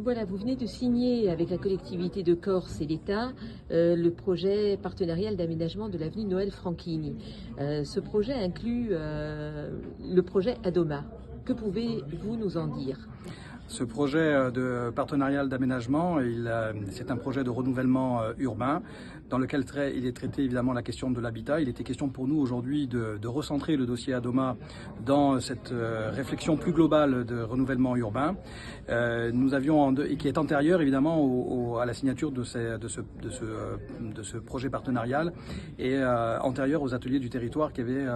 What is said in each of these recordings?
Voilà, vous venez de signer avec la collectivité de Corse et l'État le projet partenarial d'aménagement de l'avenue Noël Franchini. Ce projet inclut le projet Adoma. Que pouvez-vous nous en dire? Ce projet de partenariat d'aménagement, c'est un projet de renouvellement urbain dans lequel il est traité évidemment la question de l'habitat. Il était question pour nous aujourd'hui de recentrer le dossier Adoma dans cette réflexion plus globale de renouvellement urbain. Et qui est antérieure évidemment à la signature de ce projet partenarial et antérieure aux ateliers du territoire qui avaient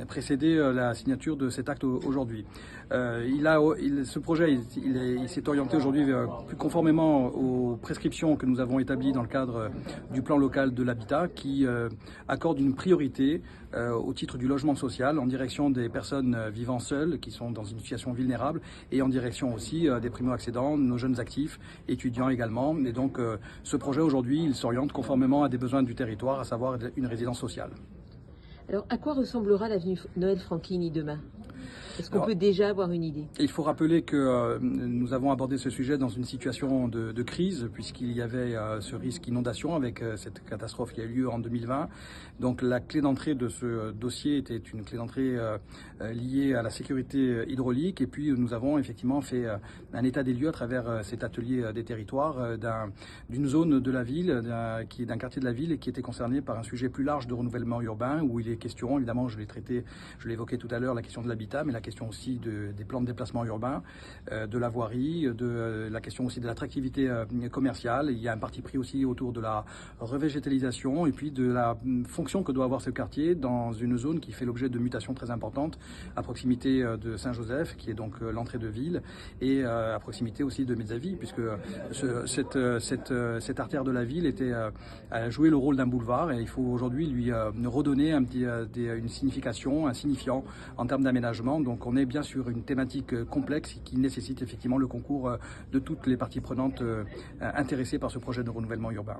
précédé la signature de cet acte aujourd'hui. Ce projet il s'est orienté aujourd'hui plus conformément aux prescriptions que nous avons établies dans le cadre du plan local de l'habitat qui accorde une priorité au titre du logement social en direction des personnes vivant seules qui sont dans une situation vulnérable et en direction aussi des primo-accédants, nos jeunes actifs, étudiants également. Et donc ce projet aujourd'hui il s'oriente conformément à des besoins du territoire, à savoir une résidence sociale. Alors, à quoi ressemblera l'avenue Noël Franchini demain? Est-ce qu'on peut déjà avoir une idée? Il faut rappeler que nous avons abordé ce sujet dans une situation de crise, puisqu'il y avait ce risque inondation avec cette catastrophe qui a eu lieu en 2020. Donc la clé d'entrée de ce dossier était une clé d'entrée liée à la sécurité hydraulique. Et puis nous avons effectivement fait un état des lieux à travers cet atelier des territoires d'une zone de la ville, d'un quartier de la ville, et qui était concerné par un sujet plus large de renouvellement urbain, où il est question, évidemment, je l'ai évoqué tout à l'heure, la question de l'habitat, mais la question aussi des plans de déplacement urbain, de la voirie, de la question aussi de l'attractivité commerciale. Il y a un parti pris aussi autour de la revégétalisation et puis de la fonction que doit avoir ce quartier dans une zone qui fait l'objet de mutations très importantes à proximité de Saint-Joseph, qui est donc l'entrée de ville, et à proximité aussi de Mezzaville, puisque cette artère de la ville a joué le rôle d'un boulevard et il faut aujourd'hui lui redonner une signification, un signifiant en termes d'aménagement. Donc on est bien sur une thématique complexe qui nécessite effectivement le concours de toutes les parties prenantes intéressées par ce projet de renouvellement urbain.